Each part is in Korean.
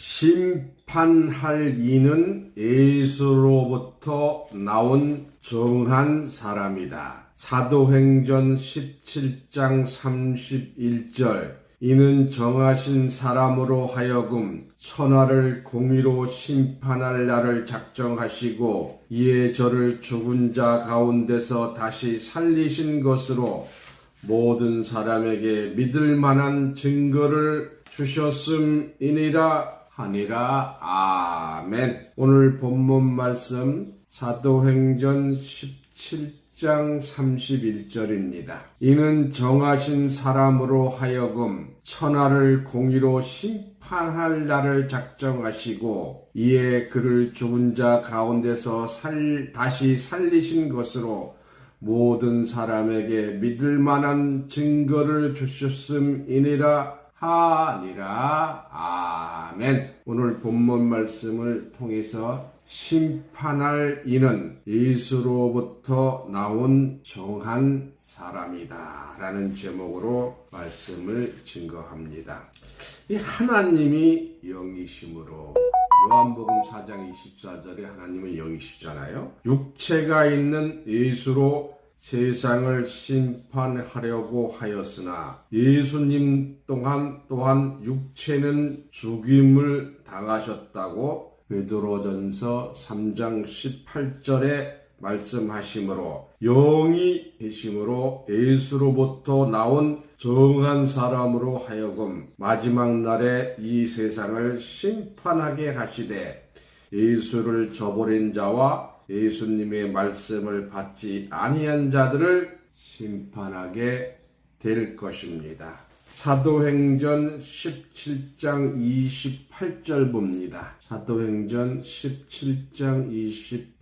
심판할 이는 예수로부터 나온 정한 사람이다. 사도행전 17장 31절. 이는 정하신 사람으로 하여금 천하를 공의로 심판할 날을 작정하시고 이에 저를 죽은 자 가운데서 다시 살리신 것으로 모든 사람에게 믿을 만한 증거를 주셨음이니라 하니라. 아멘. 오늘 본문 말씀 사도행전 17장 31절입니다. 이는 정하신 사람으로 하여금 천하를 공의로 심판할 날을 작정하시고 이에 그를 죽은 자 가운데서 다시 살리신 것으로 모든 사람에게 믿을 만한 증거를 주셨음이니라 하니라. 아멘. 오늘 본문 말씀을 통해서 심판할 이는 예수로부터 나온 정한 사람이다 라는 제목으로 말씀을 증거합니다. 이 하나님이 영이심으로 요한복음 4장 24절에 하나님은 영이시잖아요. 육체가 있는 예수로 세상을 심판하려고 하였으나 예수님 또한 육체는 죽임을 당하셨다고 베드로전서 3장 18절에 말씀하시므로 영이 계심으로 예수로부터 나온 정한 사람으로 하여금 마지막 날에 이 세상을 심판하게 하시되 예수를 저버린 자와 예수님의 말씀을 받지 아니한 자들을 심판하게 될 것입니다. 사도행전 17장 28절 봅니다. 사도행전 17장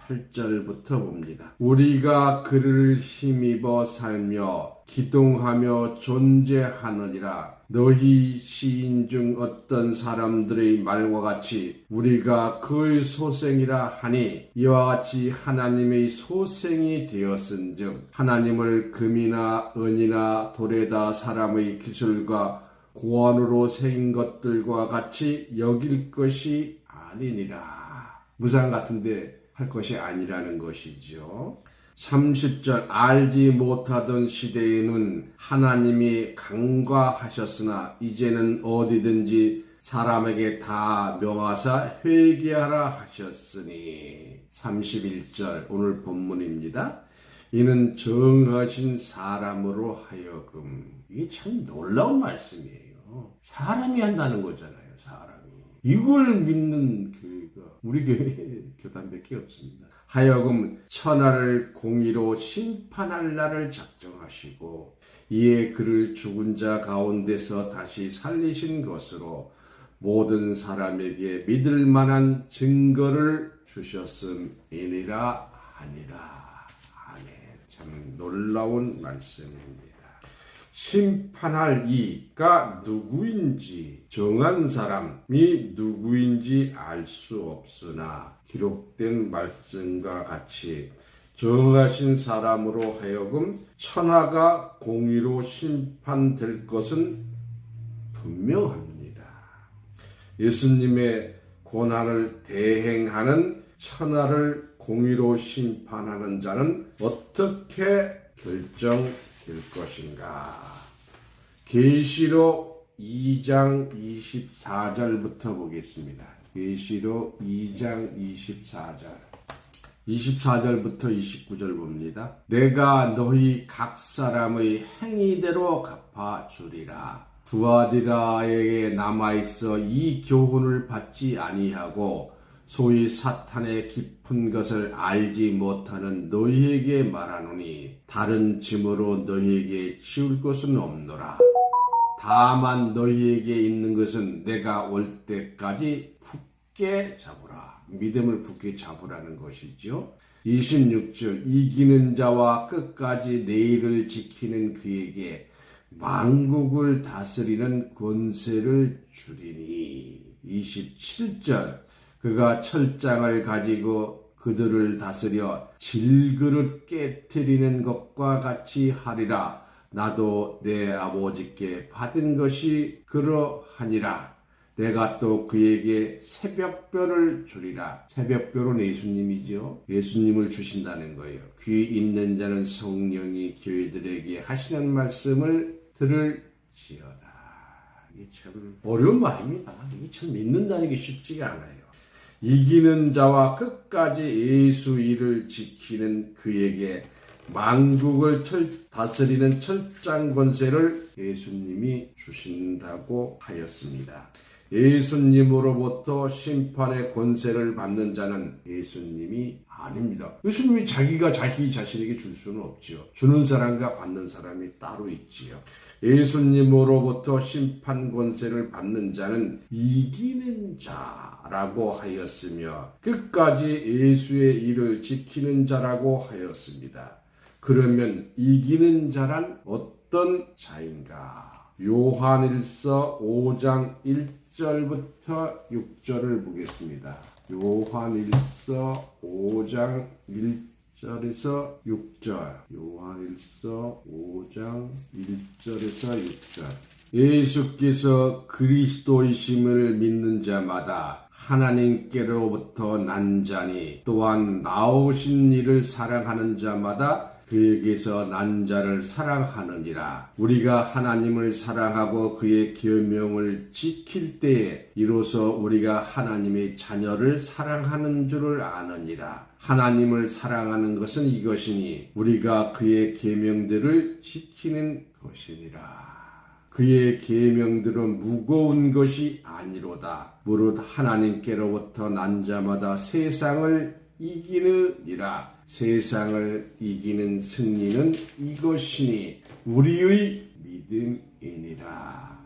28절부터 봅니다. 우리가 그를 힘입어 살며 기동하며 존재하느니라. 너희 시인 중 어떤 사람들의 말과 같이 우리가 그의 소생이라 하니 이와 같이 하나님의 소생이 되었은즉 하나님을 금이나 은이나 돌에다 사람의 기술과 고안으로 새긴 것들과 같이 여길 것이 아니니라. 무상 같은데 할 것이 아니라는 것이죠. 30절. 알지 못하던 시대에는 하나님이 간과하셨으나 이제는 어디든지 사람에게 다 명하사 회개하라 하셨으니. 31절 오늘 본문입니다. 이는 정하신 사람으로 하여금. 이게 참 놀라운 말씀이에요. 사람이 한다는 거잖아요. 사람이. 이걸 믿는 교회가 우리 교회 교단밖에 없습니다. 하여금 천하를 공의로 심판할 날을 작정하시고 이에 그를 죽은 자 가운데서 다시 살리신 것으로 모든 사람에게 믿을 만한 증거를 주셨음이니라 하니라. 아멘. 참 놀라운 말씀입니다. 심판할 이가 누구인지 정한 사람이 누구인지 알 수 없으나 기록된 말씀과 같이 정하신 사람으로 하여금 천하가 공의로 심판될 것은 분명합니다. 예수님의 고난을 대행하는 천하를 공의로 심판하는 자는 어떻게 결정될 것인가? 계시록 2장 24절부터 보겠습니다. 계시록 2장 24절부터 29절 봅니다. 내가 너희 각 사람의 행위대로 갚아주리라. 두아디라에게 남아있어 이 교훈을 받지 아니하고 소위 사탄의 깊은 것을 알지 못하는 너희에게 말하노니 다른 짐으로 너희에게 치울 것은 없노라. 다만 너희에게 있는 것은 내가 올 때까지 굳게 잡으라. 믿음을 굳게 잡으라는 것이죠. 26절. 이기는 자와 끝까지 내일을 지키는 그에게 만국을 다스리는 권세를 주리니. 27절. 그가 철장을 가지고 그들을 다스려 질그릇 깨트리는 것과 같이 하리라. 나도 내 아버지께 받은 것이 그러하니라. 내가 또 그에게 새벽별을 주리라. 새벽별은 예수님이죠. 예수님을 주신다는 거예요. 귀 있는 자는 성령이 교회들에게 하시는 말씀을 들을지어다. 이게 참 어려운 말입니다. 이게 참 믿는다는 게 쉽지가 않아요. 이기는 자와 끝까지 예수 일을 지키는 그에게 만국을 다스리는 철장 권세를 예수님이 주신다고 하였습니다. 예수님으로부터 심판의 권세를 받는 자는 예수님이 아닙니다. 예수님이 자기가 자기 자신에게 줄 수는 없지요. 주는 사람과 받는 사람이 따로 있지요. 예수님으로부터 심판 권세를 받는 자는 이기는 자라고 하였으며 끝까지 예수의 일을 지키는 자라고 하였습니다. 그러면 이기는 자란 어떤 자인가? 요한일서 5장 1절부터 6절을 보겠습니다. 요한일서 5장 1절에서 6절. 요한일서 5장 1절에서 6절. 예수께서 그리스도이심을 믿는 자마다 하나님께로부터 난 자니 또한 나오신 이를 사랑하는 자마다 그에게서 난 자를 사랑하느니라. 우리가 하나님을 사랑하고 그의 계명을 지킬 때에 이로써 우리가 하나님의 자녀를 사랑하는 줄을 아느니라. 하나님을 사랑하는 것은 이것이니 우리가 그의 계명들을 지키는 것이니라. 그의 계명들은 무거운 것이 아니로다. 무릇 하나님께로부터 난 자마다 세상을 이기느니라. 세상을 이기는 승리는 이것이니 우리의 믿음이니라.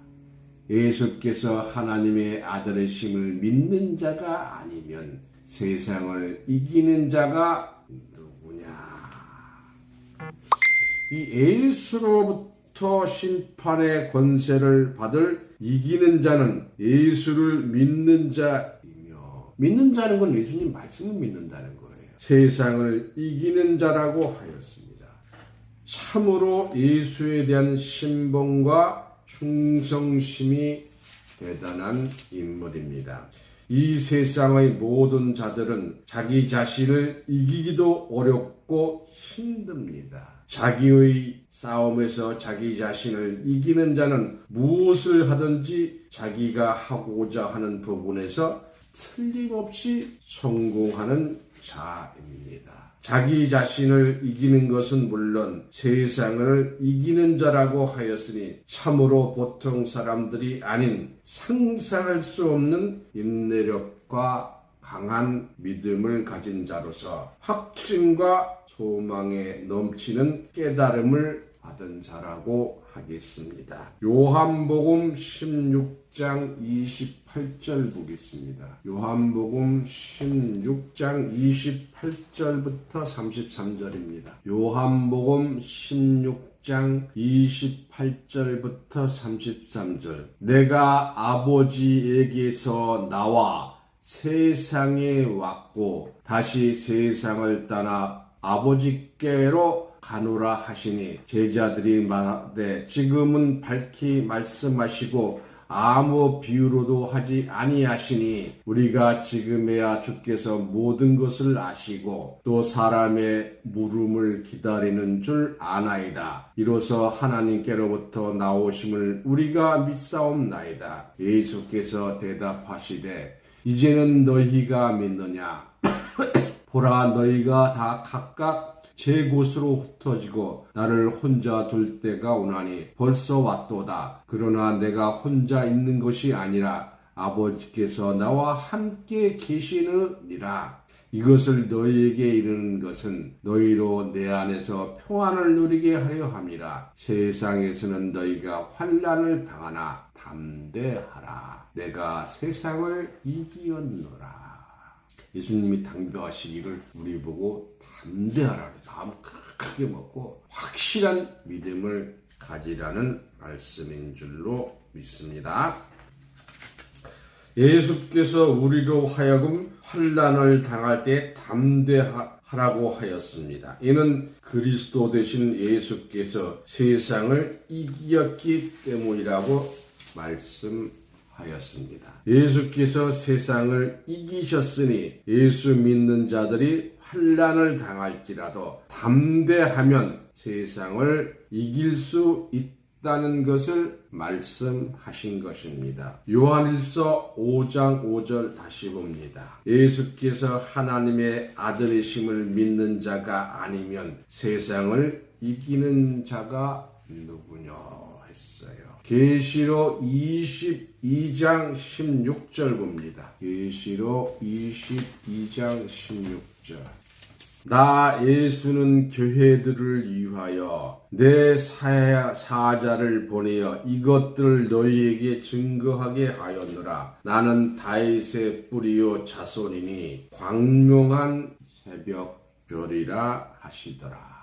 예수께서 하나님의 아들이심을 믿는 자가 아니면 세상을 이기는 자가 누구냐? 이 예수로부터 심판의 권세를 받을 이기는 자는 예수를 믿는 자이며, 믿는 자는 건 예수님 말씀을 믿는다는 거예요. 세상을 이기는 자라고 하였습니다. 참으로 예수에 대한 신봉과 충성심이 대단한 인물입니다. 이 세상의 모든 자들은 자기 자신을 이기기도 어렵고 힘듭니다. 자기의 싸움에서 자기 자신을 이기는 자는 무엇을 하든지 자기가 하고자 하는 부분에서 틀림없이 성공하는 자입니다. 자기 자신을 이기는 것은 물론 세상을 이기는 자라고 하였으니 참으로 보통 사람들이 아닌 상상할 수 없는 인내력과 강한 믿음을 가진 자로서 확신과 소망에 넘치는 깨달음을 받은 자라고 하겠습니다. 요한복음 16장 28절 보겠습니다. 요한복음 16장 28절부터 33절입니다. 요한복음 16장 28절부터 33절. 내가 아버지에게서 나와 세상에 왔고 다시 세상을 떠나 아버지께로 가노라 하시니 제자들이 말하되 지금은 밝히 말씀하시고 아무 비유로도 하지 아니하시니 우리가 지금에야 주께서 모든 것을 아시고 또 사람의 물음을 기다리는 줄 아나이다. 이로써 하나님께로부터 나오심을 우리가 믿사옵나이다. 예수께서 대답하시되 이제는 너희가 믿느냐? 보라 너희가 다 각각 제 곳으로 흩어지고 나를 혼자 둘 때가 오나니 벌써 왔도다. 그러나 내가 혼자 있는 것이 아니라 아버지께서 나와 함께 계시느니라. 이것을 너희에게 이르는 것은 너희로 내 안에서 평안을 누리게 하려 함이라. 세상에서는 너희가 환난을 당하나 담대하라. 내가 세상을 이기었노라. 예수님이 당부하시기를 우리 보고 담대하라. 마음 크게 먹고 확실한 믿음을 가지라는 말씀인 줄로 믿습니다. 예수께서 우리로 하여금 환난을 당할 때 담대하라고 하였습니다. 이는 그리스도 되신 예수께서 세상을 이기었기 때문이라고 말씀하셨습니다. 하였습니다. 예수께서 세상을 이기셨으니 예수 믿는 자들이 환난을 당할지라도 담대하면 세상을 이길 수 있다는 것을 말씀하신 것입니다. 요한일서 5장 5절 다시 봅니다. 예수께서 하나님의 아들이심을 믿는 자가 아니면 세상을 이기는 자가 누구냐 했어요. 계시록 22장 16절 봅니다. 계시록 22장 16절. 나 예수는 교회들을 위하여 내 사자를 보내어 이것들을 너희에게 증거하게 하였노라. 나는 다윗의 뿌리요 자손이니 광명한 새벽별이라 하시더라.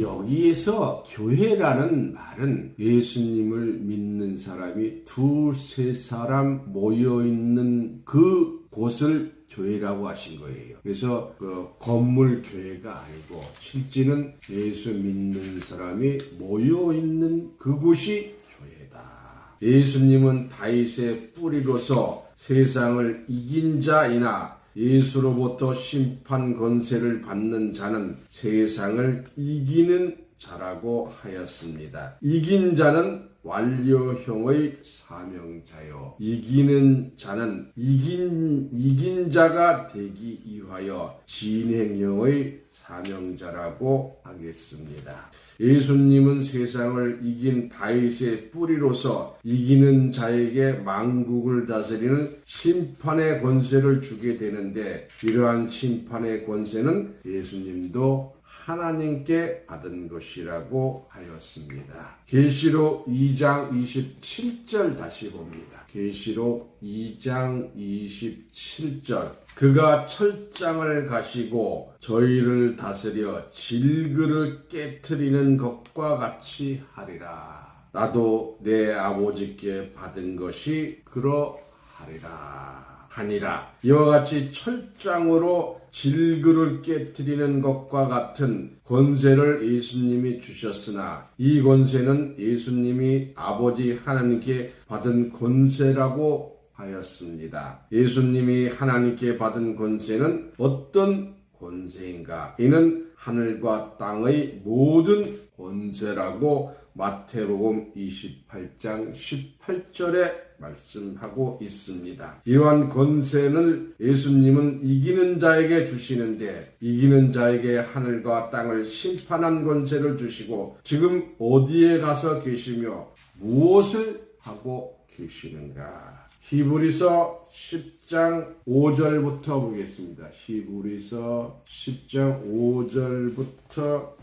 여기에서 교회라는 말은 예수님을 믿는 사람이 두세 사람 모여있는 그 곳을 교회라고 하신 거예요. 그래서 그 건물 교회가 아니고 실제는 예수 믿는 사람이 모여있는 그곳이 교회다. 예수님은 다윗의 뿌리로서 세상을 이긴 자이나 예수로부터 심판 권세를 받는 자는 세상을 이기는 자라고 하였습니다. 이긴 자는 완료형의 사명자요. 이기는 자는 이긴 자가 되기 위하여 진행형의 사명자라고 하겠습니다. 예수님은 세상을 이긴 다윗의 뿌리로서 이기는 자에게 만국을 다스리는 심판의 권세를 주게 되는데 이러한 심판의 권세는 예수님도 하나님께 받은 것이라고 하였습니다. 계시록 2장 27절 다시 봅니다. 계시록 2장 27절. 그가 철장을 가시고 저희를 다스려 질그릇 깨트리는 것과 같이 하리라. 나도 내 아버지께 받은 것이 그러하리라. 하니라. 이와 같이 철장으로 질그릇 깨트리는 것과 같은 권세를 예수님이 주셨으나 이 권세는 예수님이 아버지 하나님께 받은 권세라고 하였습니다. 예수님이 하나님께 받은 권세는 어떤 권세인가? 이는 하늘과 땅의 모든 권세라고 마태복음 28장 18절에 말씀하고 있습니다. 이러한 권세를 예수님은 이기는 자에게 주시는데 이기는 자에게 하늘과 땅을 심판한 권세를 주시고 지금 어디에 가서 계시며 무엇을 하고 계시는가? 히브리서 10장 5절부터 보겠습니다. 히브리서 10장 5절부터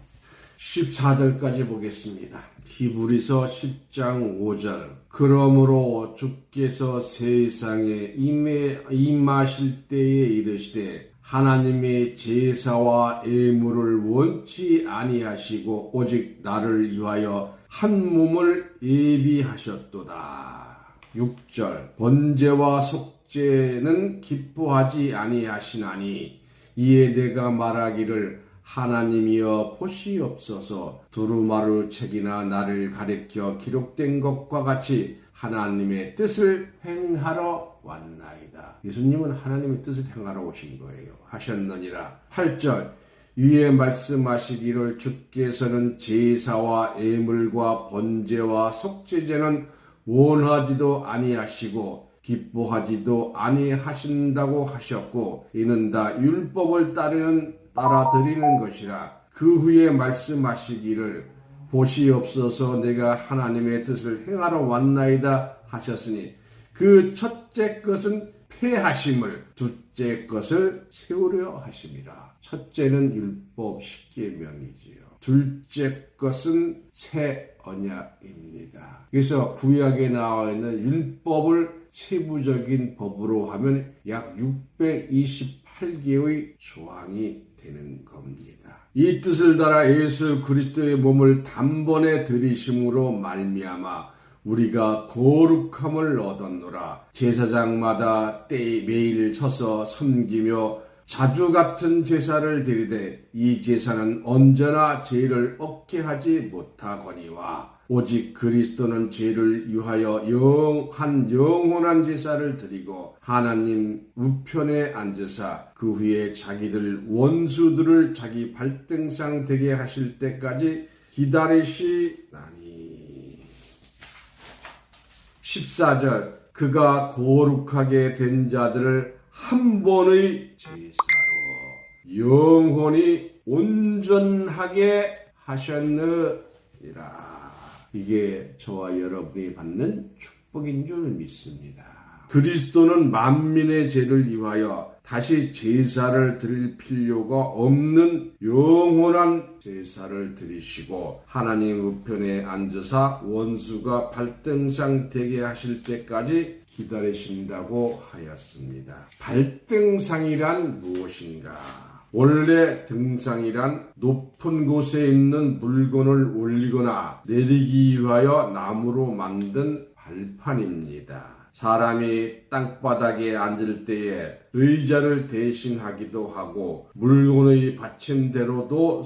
14절까지 보겠습니다. 히브리서 10장 5절. 그러므로 주께서 세상에 임하실 때에 이르시되 하나님의 제사와 예물을 원치 아니하시고 오직 나를 위하여 한 몸을 예비하셨도다. 6절. 번제와 속죄는 기뻐하지 아니하시나니 이에 내가 말하기를 하나님이여 보시옵소서. 두루마리 책이나 나를 가리켜 기록된 것과 같이 하나님의 뜻을 행하러 왔나이다. 예수님은 하나님의 뜻을 행하러 오신 거예요. 하셨느니라. 8절. 위에 말씀하시기를 주께서는 제사와 예물과 번제와 속죄제는 원하지도 아니하시고 기뻐하지도 아니하신다고 하셨고 이는 다 율법을 따라 드리는 것이라. 그 후에 말씀하시기를 보시옵소서 내가 하나님의 뜻을 행하러 왔나이다 하셨으니 그 첫째 것은 폐하심을 둘째 것을 세우려 하심이라. 첫째는 율법 10계명이지요. 둘째 것은 새 언약입니다. 그래서 구약에 나와 있는 율법을 세부적인 법으로 하면 약 628개의 조항이 되는 겁니다. 이 뜻을 따라 예수 그리스도의 몸을 단번에 들이심으로 말미암아 우리가 거룩함을 얻었노라. 제사장마다 매일 서서 섬기며 자주 같은 제사를 드리되 이 제사는 언제나 죄를 얻게 하지 못하거니와 오직 그리스도는 죄를 위하여 영원한 제사를 드리고 하나님 우편에 앉으사 그 후에 자기들 원수들을 자기 발등상 되게 하실 때까지 기다리시나니. 14절 그가 거룩하게 된 자들을 한 번의 제사로 영원히 온전하게 하셨느니라. 이게 저와 여러분이 받는 축복인 줄 믿습니다. 그리스도는 만민의 죄를 위하여 다시 제사를 드릴 필요가 없는 영원한 제사를 드리시고 하나님 우편에 앉으사 원수가 발등상 되게 하실 때까지 기다리신다고 하였습니다. 발등상이란 무엇인가? 원래 등상이란 높은 곳에 있는 물건을 올리거나 내리기 위하여 나무로 만든 발판입니다. 사람이 땅바닥에 앉을 때에 의자를 대신하기도 하고 물건의 받침대로도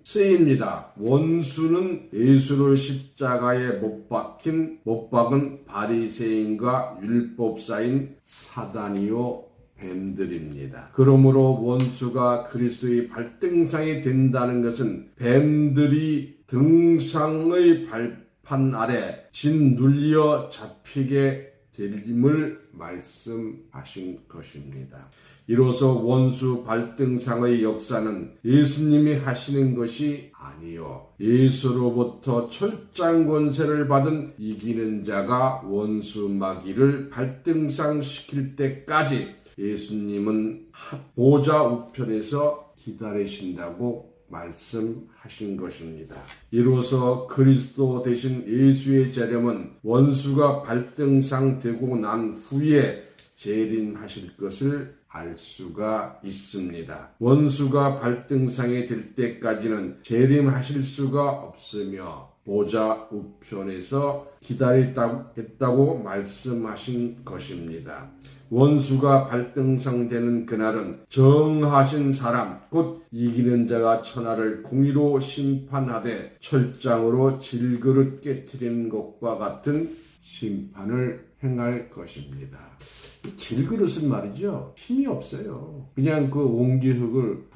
쓰입니다. 원수는 예수를 십자가에 못 박은 바리새인과 율법사인 사단이요 뱀들입니다. 그러므로 원수가 그리스도의 발등상이 된다는 것은 뱀들이 등상의 발판 아래 짓눌려 잡히게 되림을 말씀하신 것입니다. 이로써 원수 발등상의 역사는 예수님이 하시는 것이 아니요 예수로부터 철장 권세를 받은 이기는 자가 원수 마귀를 발등상 시킬 때까지 예수님은 보좌 우편에서 기다리신다고 말씀하신 것입니다. 이로써 그리스도 대신 예수의 재림은 원수가 발등상 되고 난 후에 재림하실 것을 알 수가 있습니다. 원수가 발등상이 될 때까지는 재림하실 수가 없으며 보좌 우편에서 기다리겠다고 말씀하신 것입니다. 원수가 발등상 되는 그날은 정하신 사람 곧 이기는 자가 천하를 공의로 심판하되 철장으로 질그릇 깨트리는 것과 같은 심판을 행할 것입니다. 질그릇은 말이죠 힘이 없어요. 그냥 그 옹기흙을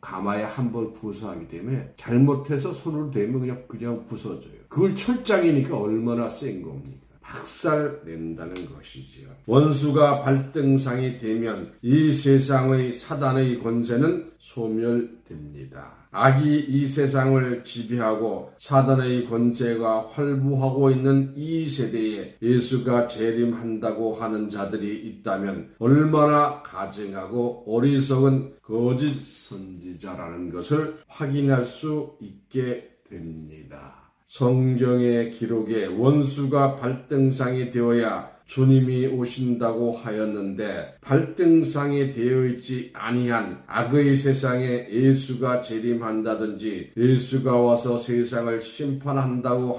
가마에 한번 부숴하기 때문에 잘못해서 손으로 대면 그냥 부서져요. 그걸 철장이니까 얼마나 센 겁니까? 박살 낸다는 것이지요. 원수가 발등상이 되면 이 세상의 사단의 권세는 소멸됩니다. 악이 이 세상을 지배하고 사단의 권세가 활보하고 있는 이 세대에 예수가 재림한다고 하는 자들이 있다면 얼마나 가증하고 어리석은 거짓 선지자라는 것을 확인할 수 있게 됩니다. 성경의 기록에 원수가 발등상이 되어야 주님이 오신다고 하였는데 발등상이 되어 있지 아니한 악의 세상에 예수가 재림한다든지 예수가 와서 세상을 심판한다고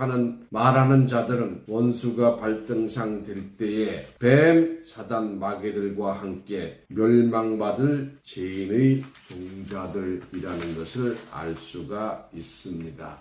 말하는 자들은 원수가 발등상 될 때에 뱀 사단 마귀들과 함께 멸망받을 죄인의 종자들이라는 것을 알 수가 있습니다.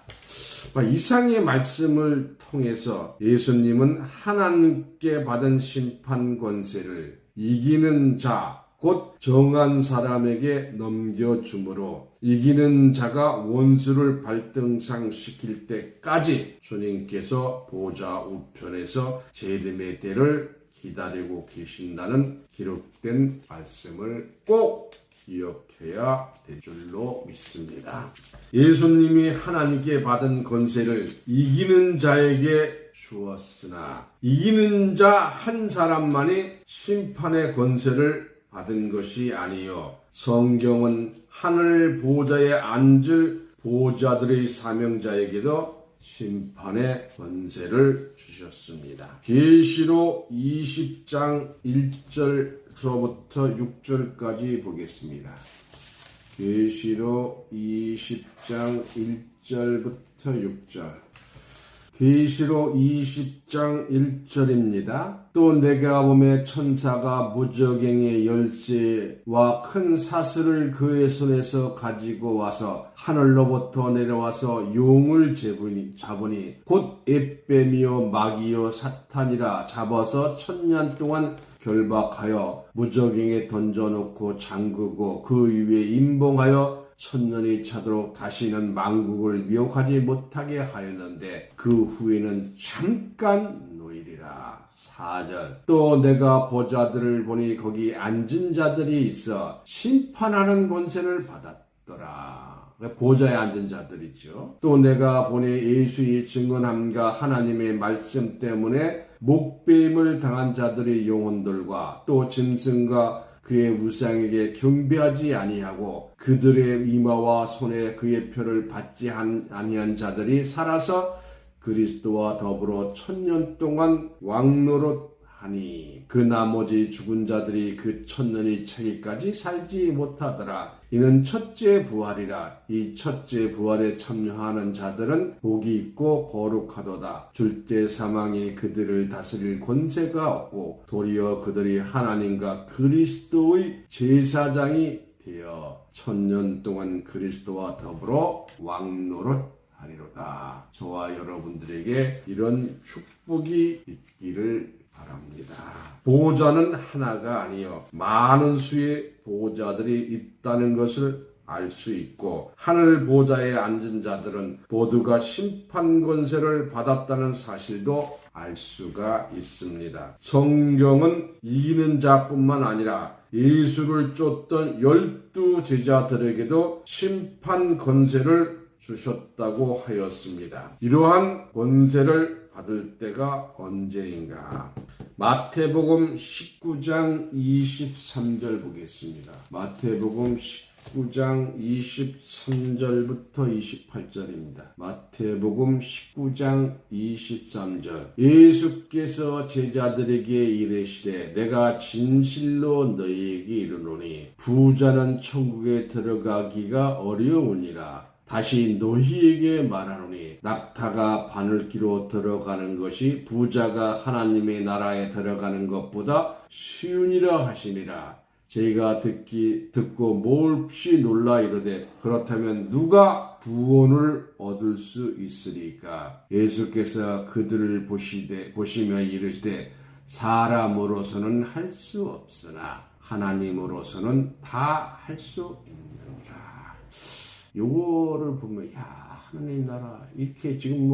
이상의 말씀을 통해서 예수님은 하나님께 받은 심판 권세를 이기는 자, 곧 정한 사람에게 넘겨주므로 이기는 자가 원수를 발등상 시킬 때까지 주님께서 보좌 우편에서 재림의 때를 기다리고 계신다는 기록된 말씀을 꼭 기억해야 될 줄로 믿습니다. 예수님이 하나님께 받은 권세를 이기는 자에게 주었으나 이기는 자 한 사람만이 심판의 권세를 받은 것이 아니요 성경은 하늘 보좌에 앉을 보좌들의 사명자에게도 심판의 권세를 주셨습니다. 계시록 20장 1절서부터 6절까지 보겠습니다. 계시록 20장 1절부터 6절 계시록 20장 1절입니다. 또 내가 보매 천사가 무저갱의 열쇠와 큰 사슬을 그의 손에서 가지고 와서 하늘로부터 내려와서 용을 잡으니 곧 에뱀이요 마귀요 사탄이라 잡아서 1000년 동안 결박하여 무저갱에 던져놓고 잠그고 그 위에 임봉하여 1000년이 차도록 다시는 만국을 미혹하지 못하게 하였는데 그 후에는 잠깐 노일이라. 4절. 또 내가 보자들을 보니 거기 앉은 자들이 있어 심판하는 권세를 받았더라. 보좌에 앉은 자들이죠. 또 내가 보니 예수의 증언함과 하나님의 말씀 때문에 목배임을 당한 자들의 영혼들과 또 짐승과 그의 우상에게 경배하지 아니하고 그들의 이마와 손에 그의 표를 받지 아니한 자들이 살아서 그리스도와 더불어 1000년 동안 왕노릇하니 그 나머지 죽은 자들이 그 1000년이 차기까지 살지 못하더라. 이는 첫째 부활이라. 이 첫째 부활에 참여하는 자들은 복이 있고 거룩하도다. 둘째 사망이 그들을 다스릴 권세가 없고 도리어 그들이 하나님과 그리스도의 제사장이 되어 1000년 동안 그리스도와 더불어 왕노릇하리로다. 저와 여러분들에게 이런 축복이 있기를 바랍니다. 보호자는 하나가 아니요 많은 수의 보호자들이 있다는 것을 알 수 있고 하늘 보호자에 앉은 자들은 모두가 심판 권세를 받았다는 사실도 알 수가 있습니다. 성경은 이기는 자뿐만 아니라 예수를 쫓던 12 제자들에게도 심판 권세를 주셨다고 하였습니다. 이러한 권세를 받을 때가 언제인가? 마태복음 19장 23절 보겠습니다. 마태복음 19장 23절부터 28절입니다. 마태복음 19장 23절. 예수께서 제자들에게 이르시되 내가 진실로 너희에게 이르노니 부자는 천국에 들어가기가 어려우니라. 다시 너희에게 말하노니 낙타가 바늘기로 들어가는 것이 부자가 하나님의 나라에 들어가는 것보다 쉬우니라 하시니라. 저희가 듣고 몹시 놀라 이르되 그렇다면 누가 구원을 얻을 수 있으리까? 예수께서 그들을 보시며 이르시되 사람으로서는 할 수 없으나 하나님으로서는 다 할 수 있느니라. 요거를 보면 하나님 나라 이렇게 지금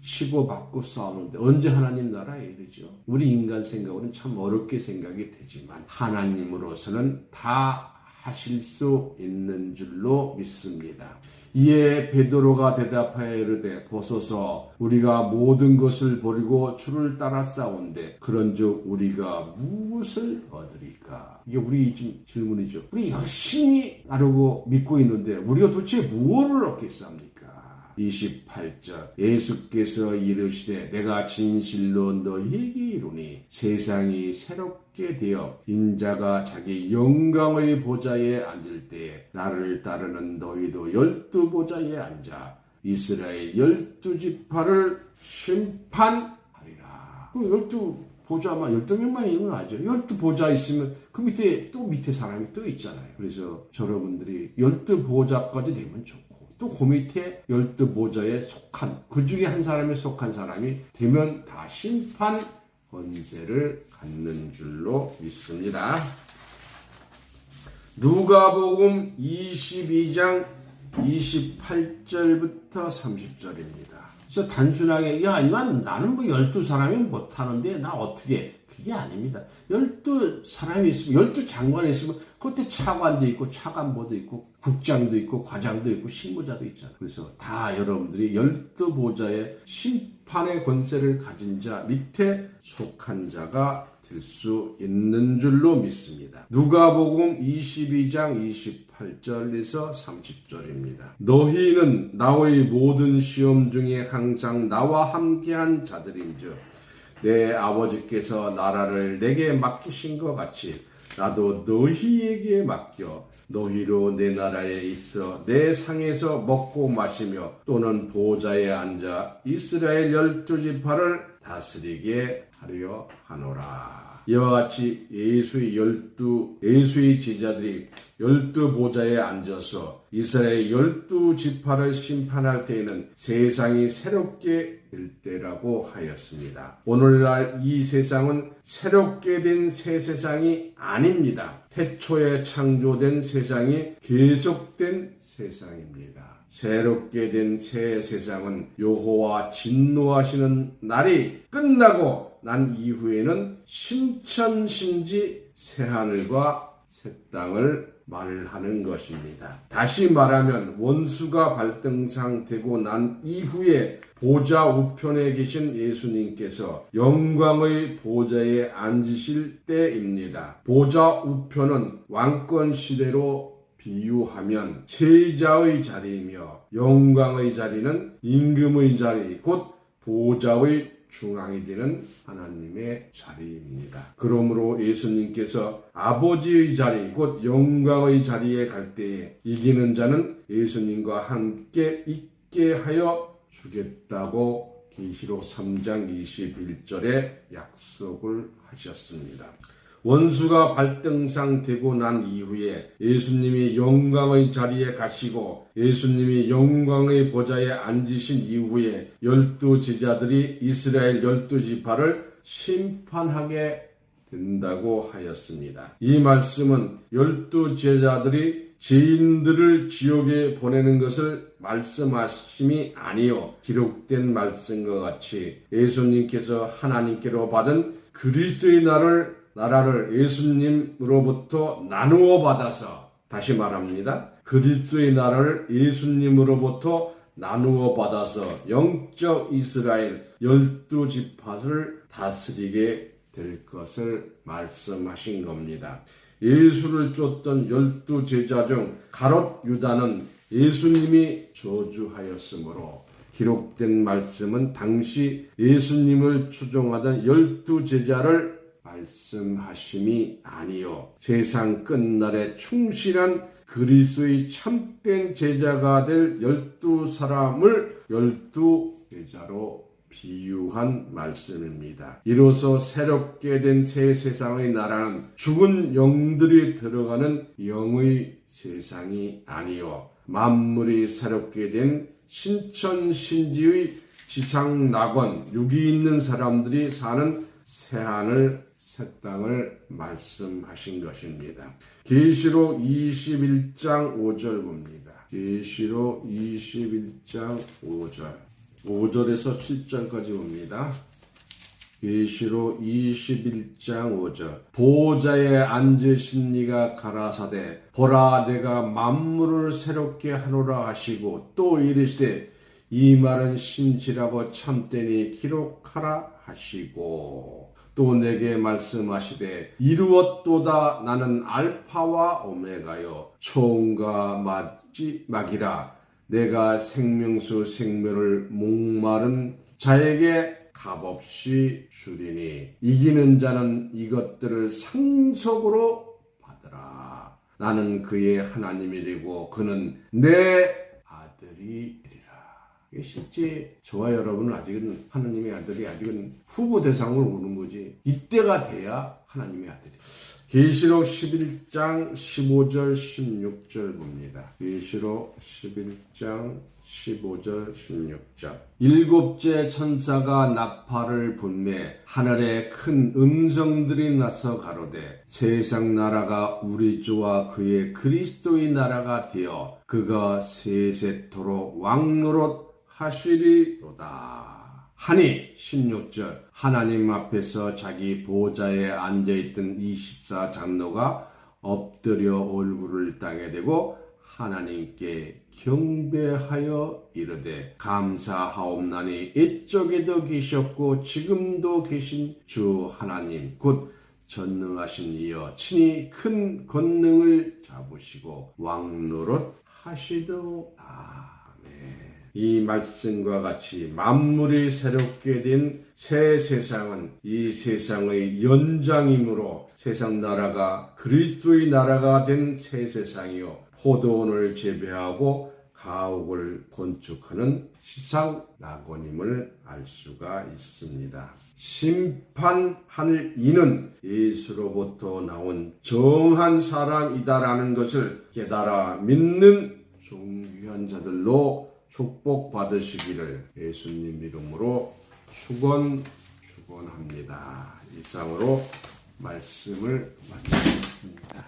치고받고 싸우는데 언제 하나님 나라에 이르죠? 우리 인간 생각으로는 참 어렵게 생각이 되지만 하나님으로서는 다 하실 수 있는 줄로 믿습니다. 이에 베드로가 대답하여 이르되 보소서 우리가 모든 것을 버리고 주를 따라 싸운데 그런즉 우리가 무엇을 얻으리까? 이게 우리 지금 질문이죠. 우리 열심히 나르고 믿고 있는데 우리가 도대체 무엇을 얻겠습니까? 28절. 예수께서 이르시되 내가 진실로 너희에게 이르니 세상이 새롭게 되어 인자가 자기 영광의 보좌에 앉을 때에 나를 따르는 너희도 12 보좌에 앉아 이스라엘 12지파를 심판하리라. 12 보좌만 12명만 있는 건 아니죠. 12 보좌 있으면 그 밑에 사람이 또 있잖아요. 그래서 여러분들이 12 보좌까지 되면 좋고 또 그 밑에 12 보좌에 속한 그 중에 한 사람에 속한 사람이 되면 다 심판 권세를 갖는 줄로 믿습니다. 누가복음 22장 28절부터 30절입니다. 그래서 단순하게 나는 12사람이 못하는데 나 어떻게 그게 아닙니다. 12사람이 있으면 12장관이 있으면 그때 차관도 있고 차관보도 있고 국장도 있고 과장도 있고 실무자도 있잖아요. 그래서 다 여러분들이 12보좌의 심판의 권세를 가진 자 밑에 속한 자가 될 수 있는 줄로 믿습니다. 누가복음 22장 28절에서 30절입니다. 너희는 나의 모든 시험 중에 항상 나와 함께한 자들인즉 내 아버지께서 나라를 내게 맡기신 것 같이 나도 너희에게 맡겨 너희로 내 나라에 있어 내 상에서 먹고 마시며 또는 보좌에 앉아 이스라엘 12지파를 다스리게 하려 하노라. 이와 같이 예수의 제자들이 12보좌에 앉아서 이스라엘 12지파를 심판할 때에는 세상이 새롭게 될 때라고 하였습니다. 오늘날 이 세상은 새롭게 된 새 세상이 아닙니다. 태초에 창조된 세상이 계속된 세상입니다. 새롭게 된 새 세상은 여호와 진노하시는 날이 끝나고 난 이후에는 신천신지 새하늘과 새 땅을 말하는 것입니다. 다시 말하면 원수가 발등상되고 난 이후에 보좌 우편에 계신 예수님께서 영광의 보좌에 앉으실 때입니다. 보좌 우편은 왕권 시대로 비유하면 제자의 자리이며 영광의 자리는 임금의 자리, 곧 보좌의 중앙이 되는 하나님의 자리입니다. 그러므로 예수님께서 아버지의 자리, 곧 영광의 자리에 갈 때에 이기는 자는 예수님과 함께 있게 하여 주겠다고 계시록 3장 21절에 약속을 하셨습니다. 원수가 발등상되고 난 이후에 예수님이 영광의 자리에 가시고 예수님이 영광의 보좌에 앉으신 이후에 12제자들이 이스라엘 12지파를 심판하게 된다고 하였습니다. 이 말씀은 12제자들이 죄인들을 지옥에 보내는 것을 말씀하심이 아니요 기록된 말씀과 같이 예수님께서 하나님께로 받은 그리스도의 나라를 예수님으로부터 나누어 받아서, 다시 말합니다. 그리스도의 나라를 예수님으로부터 나누어 받아서 영적 이스라엘 12지파를 다스리게 될 것을 말씀하신 겁니다. 예수를 쫓던 12제자 중 가롯 유다는 예수님이 저주하였으므로 기록된 말씀은 당시 예수님을 추종하던 12제자를 말씀하심이 아니요 세상 끝날에 충실한 그리스도의 참된 제자가 될 12사람을 12제자로 비유한 말씀입니다. 이로써 새롭게 된 새 세상의 나라는 죽은 영들이 들어가는 영의 세상이 아니요 만물이 새롭게 된 신천신지의 지상낙원 육이 있는 사람들이 사는 새하늘 새 땅을 말씀하신 것입니다. 계시록 21장 5절 봅니다. 계시록 21장 5절에서 7절까지 봅니다. 계시록 21장 5절 보좌에 앉으신 이가 가라사대 보라 내가 만물을 새롭게 하노라 하시고 또 이르시되 이 말은 신실하고 참되니 기록하라 하시고 또 내게 말씀하시되 이루었도다 나는 알파와 오메가요 초음과 마지막이라 내가 생명수 생명을 목마른 자에게 값없이 주리니 이기는 자는 이것들을 상속으로 받으라. 나는 그의 하나님이 되고 그는 내 아들이 되리라. 실제 저와 여러분은 아직은 하나님의 아들이 아직은 후보 대상으로 오는 거지. 이때가 돼야 하나님의 아들이. 계시록 11장 15절 16절 봅니다. 계시록 11장 15절 16절 일곱째 천사가 나팔을 불매 하늘에 큰 음성들이 나서 가로되 세상 나라가 우리 주와 그의 그리스도의 나라가 되어 그가 세세토록 왕노릇 하시리로다 하니 16절 하나님 앞에서 자기 보좌에 앉아있던 24장로가 엎드려 얼굴을 땅에 대고 하나님께 경배하여 이르되 감사하옵나니 이쪽에도 계셨고 지금도 계신 주 하나님 곧 전능하신 이여 친히 큰 권능을 잡으시고 왕노릇 하시도다. 아멘. 이 말씀과 같이 만물이 새롭게 된 새 세상은 이 세상의 연장이므로 세상 나라가 그리스도의 나라가 된 새 세상이요 포도원을 재배하고 가옥을 건축하는 시상 낙원임을 알 수가 있습니다. 심판할 이는 예수로부터 나온 정한 사람이다라는 것을 깨달아 믿는 존귀한 자들로 축복받으시기를 예수님 이름으로 축원합니다. 이상으로 말씀을 마치겠습니다.